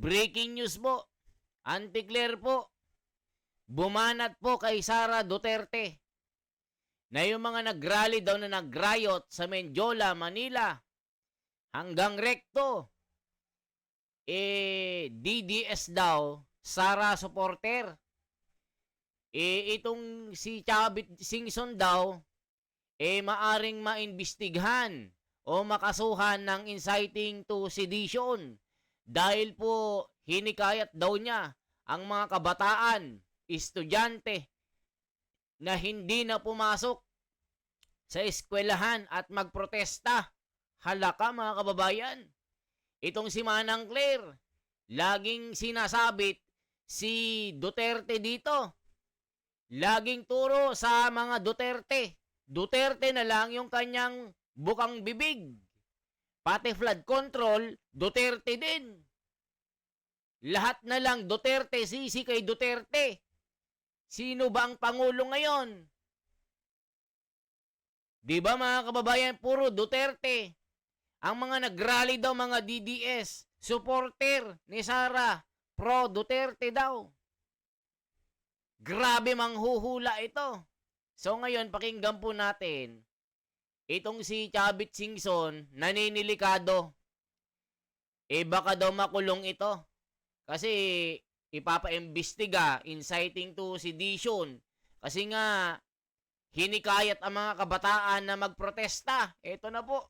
Breaking news po. Anti-Claire po. Bumanat po kay Sara Duterte na yung mga nag-rally daw na nag-riot sa Mendiola, Manila hanggang Recto, DDS daw, Sara supporter. Itong si Chavit Singson daw, maaring maimbestigahan o makasuhan ng inciting to sedition dahil po hinikayat daw niya ang mga kabataan, estudyante na hindi na pumasok sa eskwelahan at magprotesta. Halaka mga kababayan. Itong si Manang Claire, laging sinasabit si Duterte dito. Laging turo sa mga Duterte. Duterte na lang yung kanyang bukang bibig. Pati flood control, Duterte din. Lahat na lang Duterte, sisi kay Duterte. Sino ba ang Pangulo ngayon? Di ba mga kababayan, puro Duterte. Ang mga nag-rally daw, mga DDS, supporter ni Sara, pro Duterte daw. Grabe manghuhula ito. So ngayon, pakinggan po natin, itong si Chavit Singson, naninilikado. Baka daw makulong ito. Kasi ipapaimbestiga, inciting to sedition. Kasi nga, hinikayat ang mga kabataan na magprotesta. Ito na po.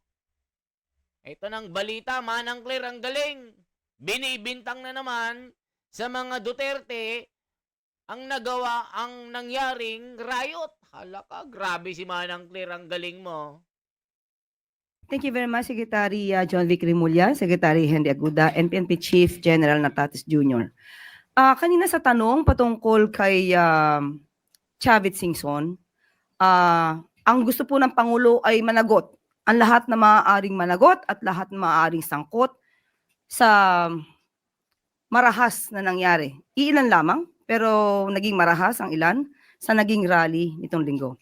Ito ng balita, Manang Claire, ang galing. Binibintang na naman sa mga Duterte ang nagawa, ang nangyaring riot. Halaka, grabe si Manang Claire, ang galing mo. Thank you very much, Secretary John Vic Rimulya, Secretary Henry Aguda, and PNP Chief General Natatis Jr. Kanina sa tanong patungkol kay Chavit Singson, ang gusto po ng Pangulo ay managot ang lahat na maaaring managot at lahat na maaaring sangkot sa marahas na nangyari. Iilan lamang, pero naging marahas ang ilan sa naging rally nitong linggo.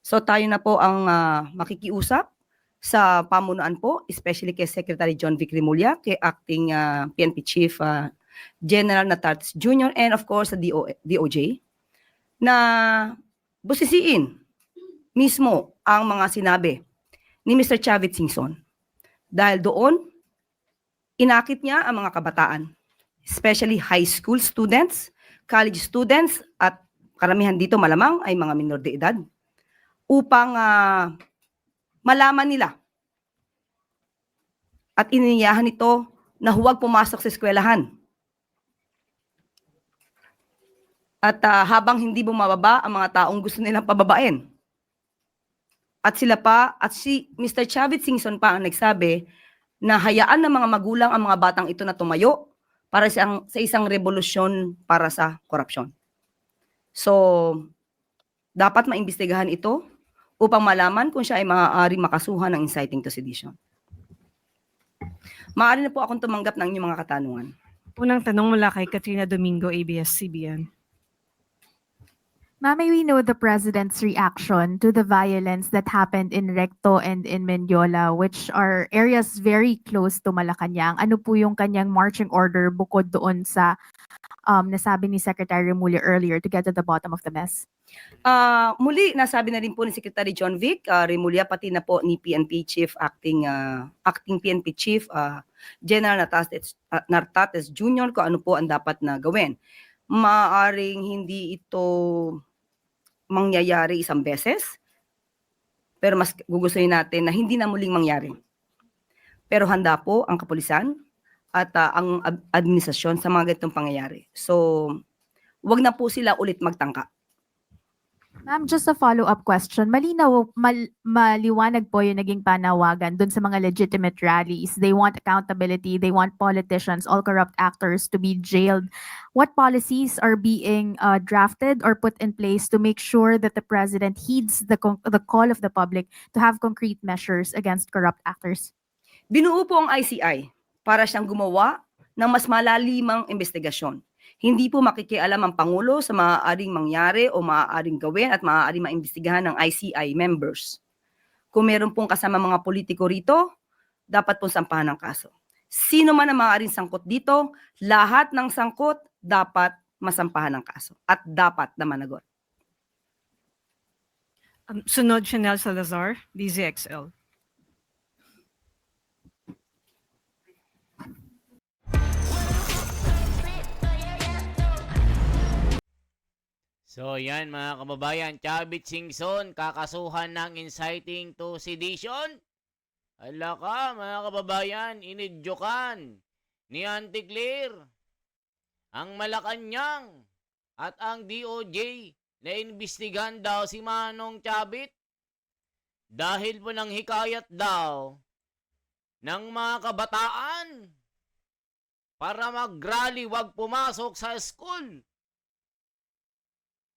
So tayo na po ang makikiusap sa pamunuan po, especially kay Secretary John Vic Rimulya, kay Acting PNP Chief General Natatis Jr., and of course sa DOJ, na busisiin mismo ang mga sinabi ni Mr. Chavit Singson. Dahil doon, inakit niya ang mga kabataan, especially high school students, college students, at karamihan dito malamang ay mga minor de edad, upang malaman nila at iniyahan ito na huwag pumasok sa eskwelahan. At habang hindi bumababa ang mga taong gusto nilang pababain. At sila pa, at si Mr. Chavit Singson pa ang nagsabi na hayaan ng mga magulang ang mga batang ito na tumayo para sa isang revolusyon para sa korupsyon. So, dapat maimbestigahan ito upang malaman kung siya ay maaaring makasuhan ng inciting to sedition. Maaari na po akong tumanggap ng inyong mga katanungan. Unang tanong mula kay Katrina Domingo, ABS-CBN. Ma'am, may we know the President's reaction to the violence that happened in Recto and in Mendiola, which are areas very close to Malacanang. Ano po yung kanyang marching order bukod doon sa nasabi ni Secretary Remulla earlier to get to the bottom of the mess? Muli, nasabi na rin po ni Secretary John Vic Rimulya, pati na po ni PNP Chief, Acting PNP Chief General Natatis Jr. kung ano po ang dapat na gawin. Maaring hindi ito mangyayari isang beses, pero mas gugustuhin natin na hindi na muling mangyari. Pero handa po ang kapulisan at ang administrasyon sa mga ganitong pangyayari. So, wag na po sila ulit magtangka. Ma'am, just a follow-up question. Maliwanag po yung naging panawagan dun sa mga legitimate rallies. They want accountability. They want politicians, all corrupt actors to be jailed. What policies are being drafted or put in place to make sure that the President heeds the call of the public to have concrete measures against corrupt actors? Binuo po ang ICI para siyang gumawa ng mas malalimang investigasyon. Hindi po makikialam ang Pangulo sa maaaring mangyari o maaaring gawin at maaaring maimbestigahan ng ICI members. Kung meron pong kasama mga politiko rito, dapat pong sampahan ng kaso. Sino man ang maaaring sangkot dito, lahat ng sangkot dapat masampahan ng kaso at dapat na managot. Sunod, Chanel Salazar, DZXL. So yan mga kababayan, Chavit Singson kakasuhan ng inciting to sedition. Hala ka mga kababayan, inidyokan ni Auntie Claire ang Malacanang at ang DOJ na imbestigahan daw si Manong Chavit dahil po ng hikayat daw ng mga kabataan para mag-rally, wag pumasok sa school.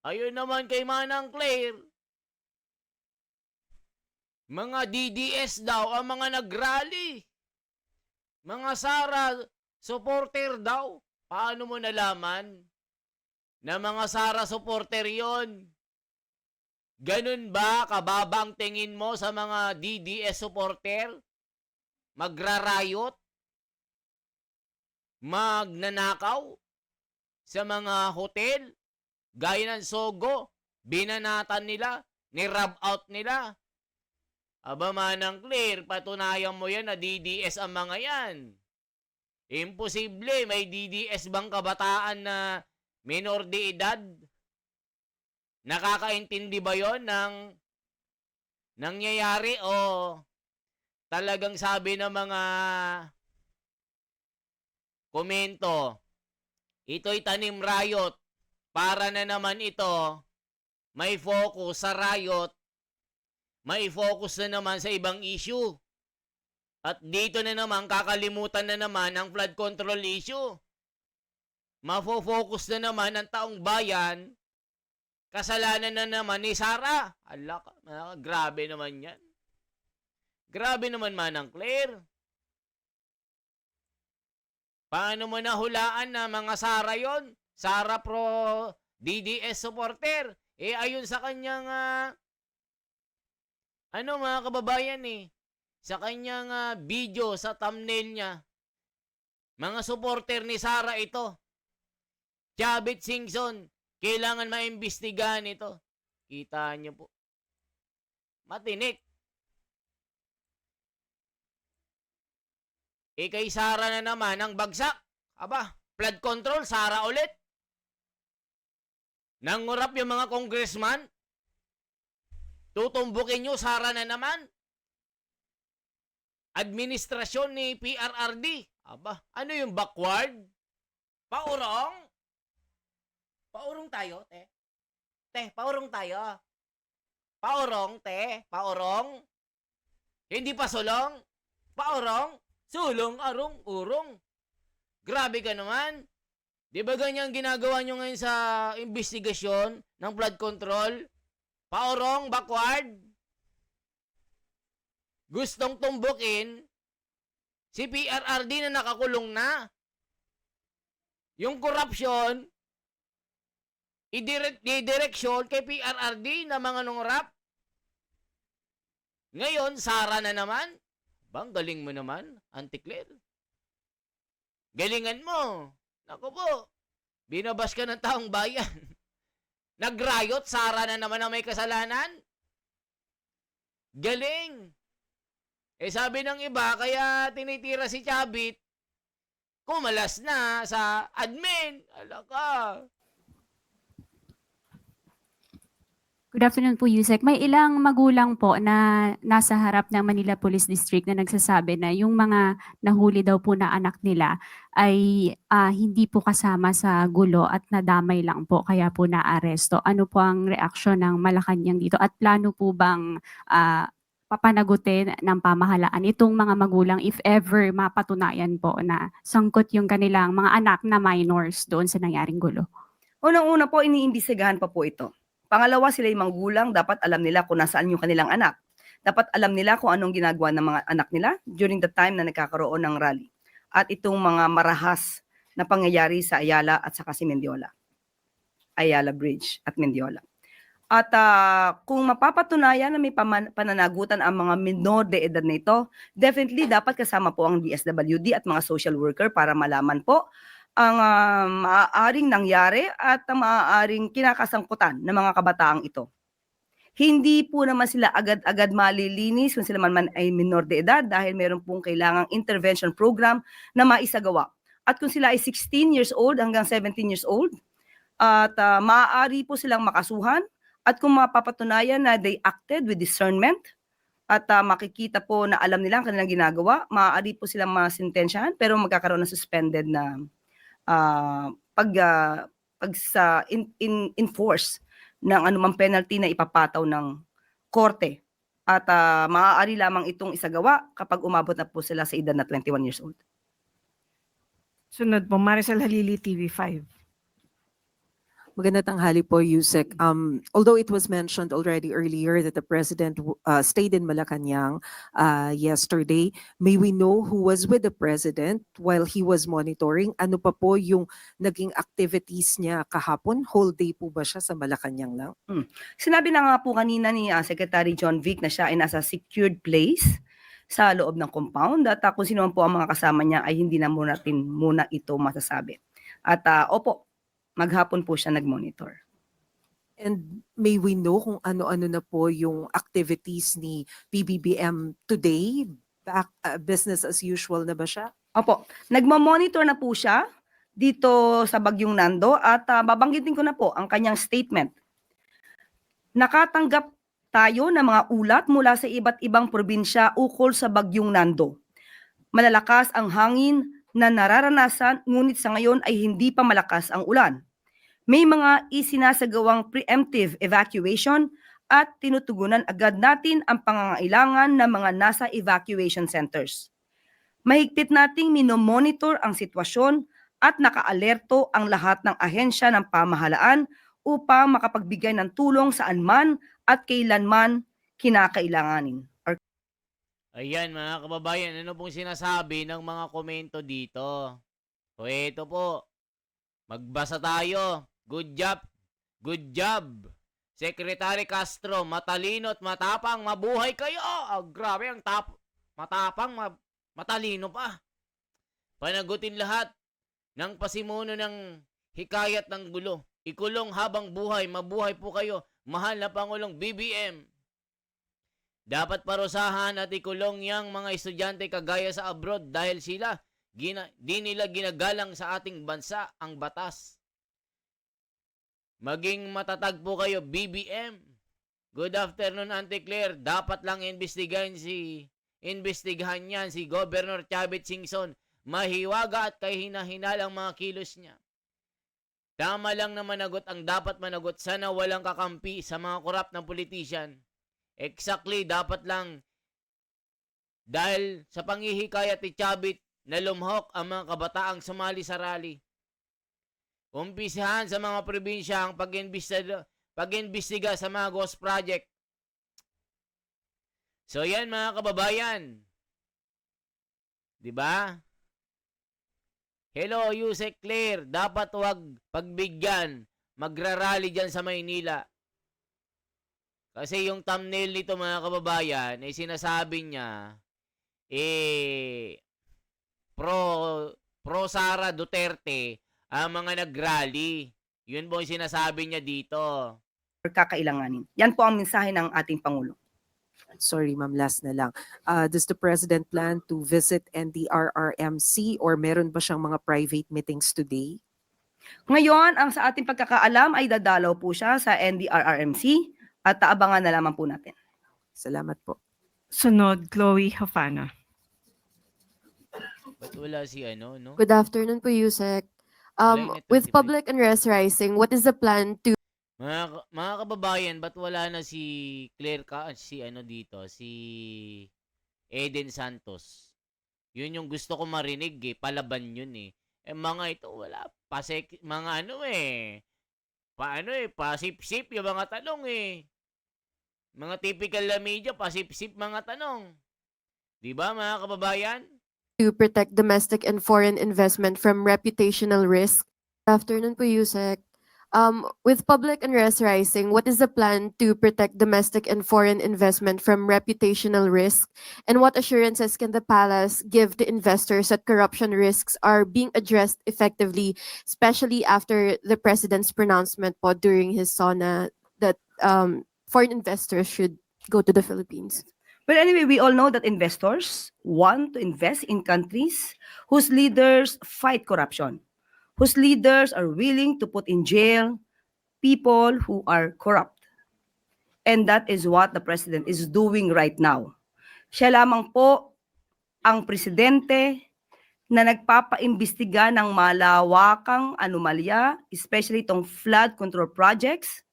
Ayun naman kay Manang Claire, mga DDS daw ang mga nag-rally. Mga Sara supporter daw. Paano mo nalaman na mga Sara supporter yon? Ganun ba kababang tingin mo sa mga DDS supporter? Magrarayot? Magnanakaw? Sa mga hotel? Gaya ng Sogo? Binanatan nila? Ni-rub out nila? Aba Manang Claire, patunayan mo yan na DDS ang mga yan. Imposible, may DDS bang kabataan na minor de edad? Nakakaintindi ba yon ng nangyayari o talagang sabi ng mga komento, ito'y tanim riot, para na naman ito may focus sa riot, may focus na naman sa ibang issue. At dito na naman, kakalimutan na naman ang flood control issue. Mafo-focus na naman ang taong bayan, kasalanan na naman ni Sara. Ala, grabe naman yan. Grabe naman Manang Claire. Paano mo nahulaan na mga Sara yon? Sara pro DDS supporter. Ayon sa kanyang mga kababayan sa kanyang video, sa thumbnail niya, mga supporter ni Sara ito. Chavit Singson, kailangan maimbestigahan ito. Kita niyo po. Matinik. Kay Sara na naman ang bagsak. Aba, flood control, Sara ulit. Nangurap yung mga congressman. Tutumbukin nyo, Sara na naman. Administrasyon ni PRRD. Aba, ano yung backward? Paurong? Paurong tayo, te. Te, paurong tayo. Paurong, te. Paurong. Hindi pa sulong. Paurong. Sulong, arong, urong. Grabe ka naman. Di ba ganyan ginagawa nyo ngayon sa investigasyon ng flood control? Paurong, backward. Gustong tumbukin si PRRD na nakakulong na. Yung corruption, i-direksyon kay PRRD na mga nungrap. Ngayon, Sara na naman. Bang, galing mo naman, Auntie Claire. Galingan mo. Naku po, binabas ka ng taong bayan. Nag-riot, Sara na naman ang may kasalanan. Galing. Sabi ng iba, kaya tinitira si Chavit, kumalas na sa admin. Alaka. Good afternoon po, Yusek. May ilang magulang po na nasa harap ng Manila Police District na nagsasabi na yung mga nahuli daw po na anak nila ay hindi po kasama sa gulo at nadamay lang po kaya po naaresto. Ano po ang reaksyon ng Malacanang dito at plano po bang papanagutin ng pamahalaan itong mga magulang if ever mapatunayan po na sangkot yung kanilang mga anak na minors doon sa nangyaring gulo? Unang-una po, iniimbestigahan pa po ito. Pangalawa, sila yung magulang, dapat alam nila kung nasaan yung kanilang anak. Dapat alam nila kung anong ginagawa ng mga anak nila during the time na nagkakaroon ng rally. At itong mga marahas na pangyayari sa Ayala at saka si Mendiola. Ayala Bridge at Mendiola. At kung mapapatunayan na may pananagutan ang mga minor de edad na ito, definitely dapat kasama po ang DSWD at mga social worker para malaman po ang maaaring nangyari at ang maaaring kinakasangkutan ng mga kabataang ito. Hindi po naman sila agad-agad malilinis kung sila man ay minor de edad dahil meron pong kailangang intervention program na maisagawa. At kung sila ay 16 years old hanggang 17 years old, at maaari po silang makasuhan at kung mapapatunayan na they acted with discernment at makikita po na alam nila ang kanilang ginagawa, maaari po silang masintensyahan pero magkakaroon ng suspended na enforce ng anumang penalty na ipapataw ng korte. At maaari lamang itong isagawa kapag umabot na po sila sa edad na 21 years old. Sunod po, Maricel Halili, TV5. Magandang tanghali po, Yusek. Although it was mentioned already earlier that the President stayed in Malacanang yesterday, may we know who was with the President while he was monitoring? Ano pa po yung naging activities niya kahapon? Whole day po ba siya sa Malacanang lang? Sinabi na nga po kanina ni Secretary John Vic na siya ay nasa secured place sa loob ng compound at kung sino man po ang mga kasama niya ay hindi na natin muna ito masasabi. At opo, maghapon po siya nag-monitor. And may we know kung ano-ano na po yung activities ni PBBM today? Back, business as usual na ba siya? Opo, nagmo-monitor na po siya dito sa Bagyong Nando at babanggitin ko na po ang kanyang statement. Nakatanggap tayo ng mga ulat mula sa iba't ibang probinsya ukol sa Bagyong Nando. Malalakas ang hangin na nararanasan ngunit sa ngayon ay hindi pa malakas ang ulan. May mga isinasagawang preemptive evacuation at tinutugunan agad natin ang pangangailangan ng mga nasa evacuation centers. Mahigpit nating minomonitor ang sitwasyon at nakaalerto ang lahat ng ahensya ng pamahalaan upang makapagbigay ng tulong saan man at kailanman kinakailanganin. Ayan mga kababayan, ano pong sinasabi ng mga komento dito? O eto po, magbasa tayo. Good job, good job. Secretary Castro, matalino at matapang, mabuhay kayo. Grabe, ang matapang, matalino pa. Panagutin lahat ng pasimuno ng hikayat ng gulo. Ikulong habang buhay, mabuhay po kayo. Mahal na Pangulong BBM. Dapat parusahan at ikulong yang mga estudyante kagaya sa abroad dahil sila di nila ginagalang sa ating bansa ang batas. Maging matatag po kayo, BBM. Good afternoon, Auntie Claire. Dapat lang imbestigahan yan si Governor Chavit Singson. Mahiwaga at kahina-hinal ang mga kilos niya. Tama lang na managot ang dapat managot. Sana walang kakampi sa mga korap na politician. Exactly, dapat lang dahil sa panghihikayat ni Chavit na lumhok ang mga kabataang sumali sa rally. Umpisahan sa mga probinsya ang pag-imbestiga sa mga ghost project. So yan mga kababayan. 'Di ba? Hello, Yusek Claire. Dapat wag pagbigyan. Magrarally dyan sa Maynila. Kasi yung thumbnail nito mga kababayan, ay sinasabi niya, pro Sara Duterte ang mga nag-rally. Yun po yung sinasabi niya dito. Kakailanganin. Yan po ang mensahe ng ating Pangulo. Sorry, ma'am, last na lang. Does the President plan to visit NDRRMC or meron ba siyang mga private meetings today? Ngayon, ang sa ating pagkakaalam ay dadalaw po siya sa NDRRMC at abangan na lamang po natin. Salamat po. Sunod, Chloe Hafana. Ba't wala si ano, no? Good afternoon po, Yusek. Wala yung With 23. public unrest rising, what is the plan to Mga kababayan, ba't wala na si Claire si ano dito, si Eden Santos? Yun yung gusto ko marinig eh, palaban yun eh. Mga ito wala mga ano eh. Pasip-sip yung mga tanong eh. Mga typical na media, pasip-sip mga tanong. 'Di ba mga kababayan? protect domestic and foreign investment from reputational risk? Good afternoon po, Yusek. With public unrest rising, what is the plan to protect domestic and foreign investment from reputational risk? And what assurances can the palace give to investors that corruption risks are being addressed effectively, especially after the president's pronouncement po during his SONA that foreign investors should go to the Philippines? But anyway, we all know that investors want to invest in countries whose leaders fight corruption, whose leaders are willing to put in jail people who are corrupt. And that is what the president is doing right now. Siya lamang po ang presidente na nagpapaimbestiga ng malawakang anomalya, especially itong flood control projects,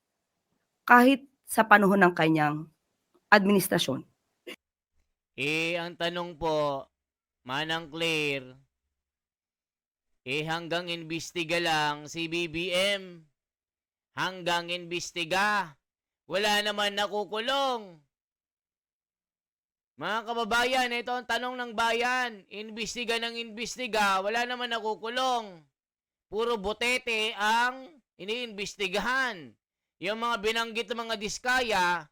kahit sa panahon ng kanyang administrasyon. Ang tanong po, Manang Claire, hanggang imbestiga lang si BBM. Hanggang imbestiga. Wala naman nakukulong. Mga kababayan, ito ang tanong ng bayan. Imbestiga ng imbestiga, wala naman nakukulong. Puro botete ang iniimbestigahan. Yung mga binanggit ng mga diskaya,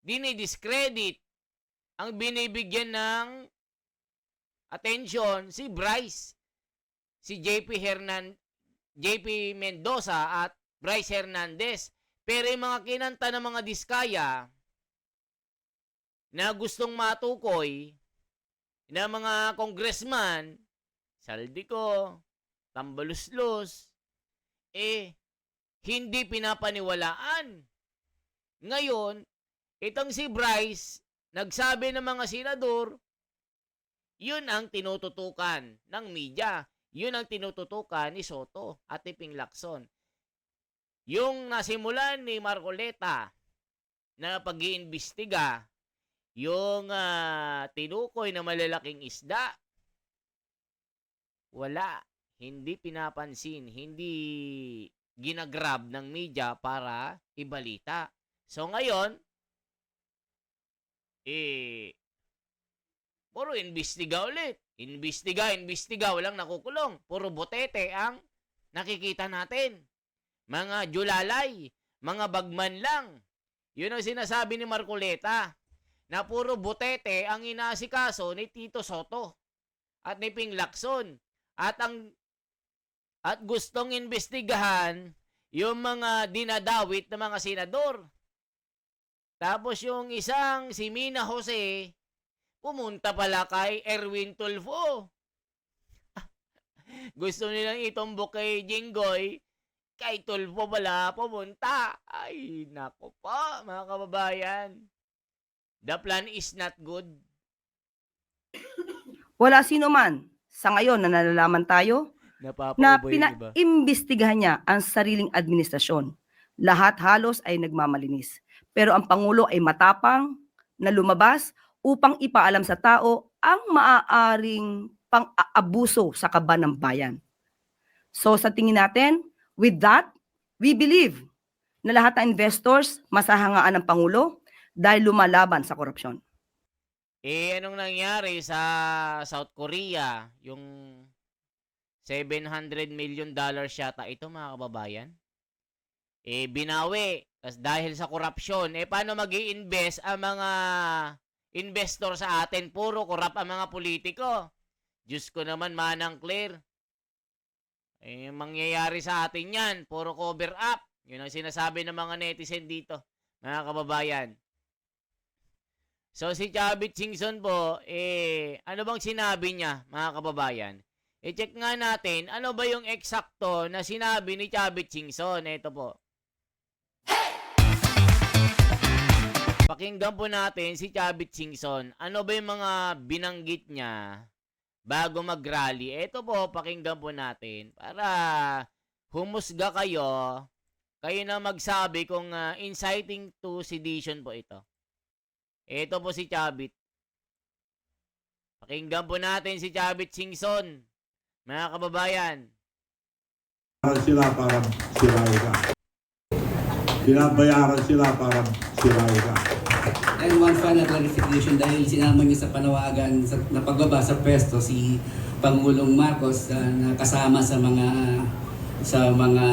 dinidiscredit. Ang binibigyan ng attention si Bryce, si JP Mendoza at Bryce Hernandez. Pero yung mga kinanta ng mga diskaya na gustong matukoy na mga congressman, Saldico, Tambaluslos, hindi pinapaniwalaan. Ngayon, itong si Bryce, nagsabi ng mga senador, yun ang tinututukan ng media. Yun ang tinututukan ni Soto at ni Ping Lacson. Yung nasimulan ni Marcoleta na pag-iimbestiga, yung tinukoy na malalaking isda, wala. Hindi pinapansin, hindi ginagrab ng media para ibalita. So ngayon, puro imbestiga ulit. Imbestiga, walang nakukulong. Puro botete ang nakikita natin. Mga julalay, mga bagman lang. Yun ang sinasabi ni Marcoleta, na puro botete ang inaasikaso ni Tito Soto at ni Ping Lacson. At gustong imbestigahan yung mga dinadawit ng mga senador. Tapos yung isang si Mina Jose, pumunta pala kay Erwin Tulfo. Gusto nilang itumbok kay Jinggoy, kay Tulfo pala pumunta. Ay, nako po, mga kababayan. The plan is not good. Wala sino man sa ngayon na nalalaman tayo na Napapauboy yung iba. pinaimbestigahan niya ang sariling administrasyon. Lahat halos ay nagmamalinis. Pero ang Pangulo ay matapang na lumabas upang ipaalam sa tao ang maaaring pang-aabuso sa kaban ng bayan. So sa tingin natin, with that, we believe na lahat ng investors masahangaan ng Pangulo dahil lumalaban sa korupsyon. Anong nangyari sa South Korea? Yung $700 million yata ito, mga kababayan. Binawi. Dahil sa korupsyon, paano mag-i-invest ang mga investor sa atin? Puro korap ang mga politiko. Diyos ko naman, Manang Claire. Mangyayari sa atin yan. Puro cover up. Yun ang sinasabi ng mga netizen dito, mga kababayan. So, si Chavit Singson po, ano bang sinabi niya, mga kababayan? I-check nga natin, ano ba yung eksakto na sinabi ni Chavit Singson? Ito po. Pakinggan po natin si Chavit Singson. Ano ba yung mga binanggit niya bago mag-rally? Ito po, pakinggan po natin para humusga kayo. Kayo na magsabi kung inciting to sedition po ito. Ito po si Chavit. Pakinggan po natin si Chavit Singson. Mga kababayan. Sila para sirain ka. Binabayaran sila para sirain ka. And one final clarification dahil sinama niyo sa panawagan na pagbaba sa pwesto si Pangulong Marcos na kasama sa mga sa mga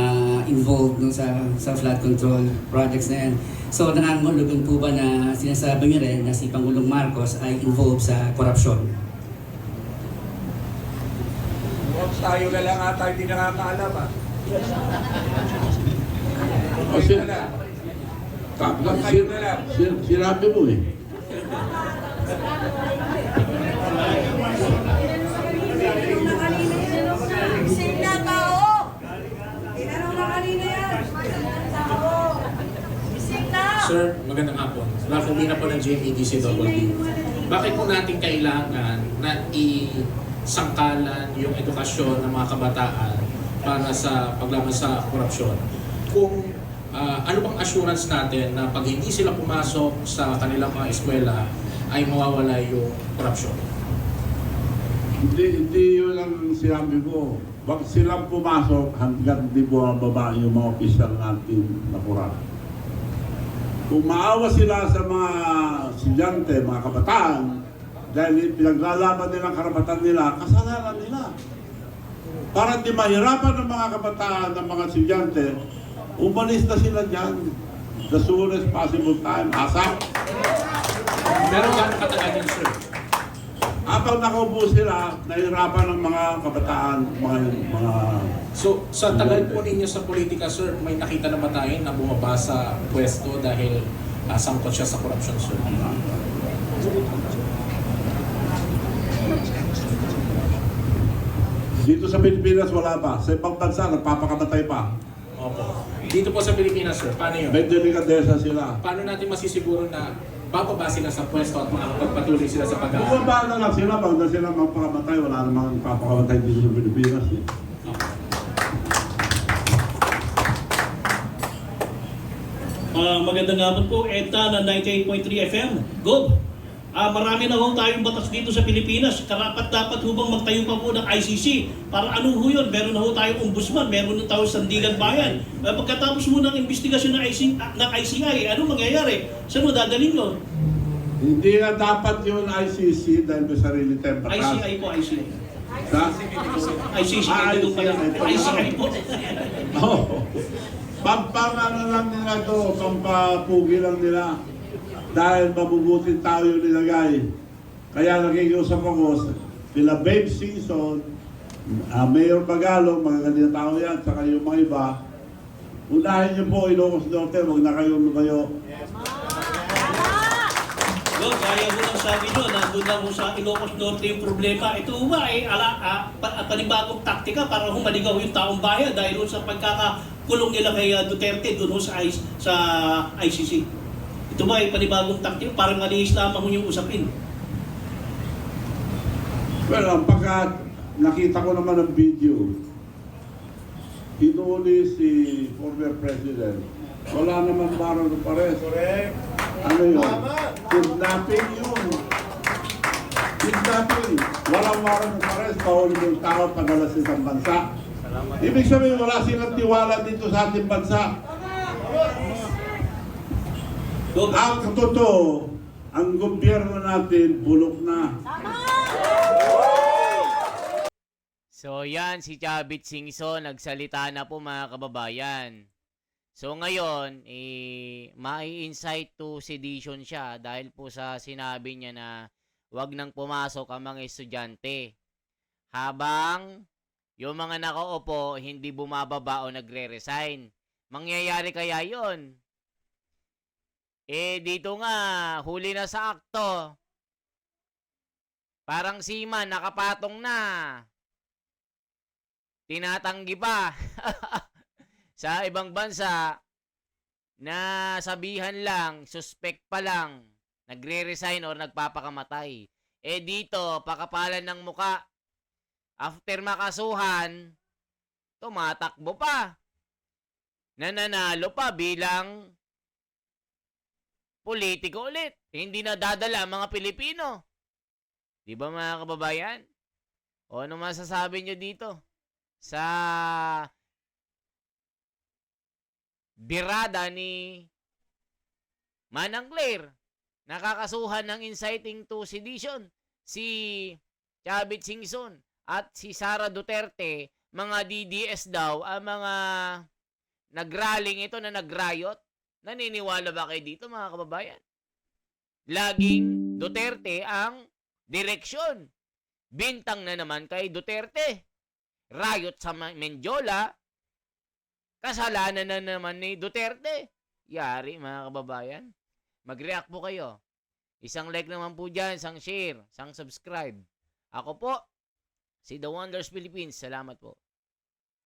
involved no, sa flood control projects na yan. So nangangahulugan po ba na sinasabi niyo rin na si Pangulong Marcos ay involved sa korupsyon? Tayo na lang ata hindi nakakaalam ah. Kasi, na lang. sinabi mo eh. Sir, magandang hapon. Rafa Mina po ng JPDC-WD. Bakit po natin kailangan na isangkalan yung edukasyon ng mga kabataan para sa paglaban sa korupsyon? Kung ano bang assurance natin na pag hindi sila pumasok sa kanilang mga eskwela ay mawawala yung korupsyon? Hindi yun ang sinabi ko. Wag silang pumasok hanggang di bumababa yung mga opisyal natin na kurang. Kung maawa sila sa mga estudyante, mga kabataan, dahil pinaglalaban nila ang karapatan nila, kasalanan nila. Para di mahirapan ng mga kabataan, ng mga estudyante, umalis na sila dyan. The soonest possible time. Asa? Pero gano'ng katagal yun, sir? Habang nakaupo sila, nahirapan ng mga kabataan, mga So, sa tagal po ninyo sa politika, sir, may nakita na ba tayo na bumaba sa pwesto dahil sangkot siya sa korupsyon, sir? Dito sa Pilipinas wala pa. Sa ibang bansa, nagpapakamatay pa. Opo. Dito po sa Pilipinas, sir, paano yun? May delikadesa sila. Paano natin masisiguro na bababa sila sa pwesto at makakapagpatuloy sila sa pag-aaral? Bumaba na lang sila, pag na sila magpakamatay, wala namang papakamatay dito sa Pilipinas. Eh. Magandang hapon po, EDTA na 98.3 FM. Gob, marami na ho tayong batas dito sa Pilipinas. Karapat dapat ho bang magtayo pa po ng ICC? Para ano ho yun? Meron na ho tayong ombudsman, meron na tayong sandigan bayan. Pagkatapos mo ng investigasyon ng ICI, ano mangyayari? Saan mo dadalhin yun? Hindi na dapat yung ICC dahil may sarili tayong batas. ICI po, ICI. Sa? ICC, ICI po. Oo. Pampangano lang nila to, pampapugi lang nila. Dahil mabubuting tao yung nilagay. Kaya nakikiusap ako, sila Babe Singson, Mayor Magalong, mga ganyan tao yan, saka yung mga iba. Unahin niyo po, Ilocos Norte, huwag na kayong lumayo. Gob, kaya mo lang sabi nyo, nandun lang mo sa Ilocos Norte yung problema. Ito ba ay panibagong taktika para humaligaw yung taong bayan dahil sa pagkakakulong nila kay Duterte doon sa ICC. Ito ba ay panibagong taktika para malihis lamang yung usapin? Well, pagka nakita ko naman ang video, hinuli si former president. Wala naman barang ng pares. Correct. Ano yun? Kidnapping yun. Kidnapping. Walang warang ng pares. Pahuli ng tao, padala sa isang bansa. Ibig sabihin, wala silang tiwala dito sa ating bansa. Ang totoo, ang gobyerno natin bulok na. So yan, si Chavit Singson, nagsalita na po mga kababayan. So ngayon, mai-incite to sedition siya dahil po sa sinabi niya na wag nang pumasok ang mga estudyante. Habang yung mga nakaupo hindi bumababa o nagre-resign. Mangyayari kaya yon? Dito nga, huli na sa akto. Parang seaman, nakapatong na. Tinatanggi pa. Sa ibang bansa, na sabihan lang, suspect pa lang, nagre-resign or nagpapakamatay. Dito, pakapalan ng muka. After makasuhan, tumatakbo pa. Nananalo pa bilang politiko ulit. Hindi na dadala ang mga Pilipino. Di ba mga kababayan? O ano masasabi nyo dito? Sa birada ni Manang Claire, nakakasuhan ng inciting to sedition si Chavit Singson at si Sara Duterte, mga DDS daw, ang mga nagraling ito na nagrayot. Naniniwala ba kayo dito, mga kababayan? Laging Duterte ang direksyon. Bintang na naman kay Duterte. Riot sa Mendiola, kasalanan na naman ni Duterte. Yari, mga kababayan. Mag-react po kayo. Isang like naman po dyan, isang share, isang subscribe. Ako po, si The Wonders Philippines. Salamat po.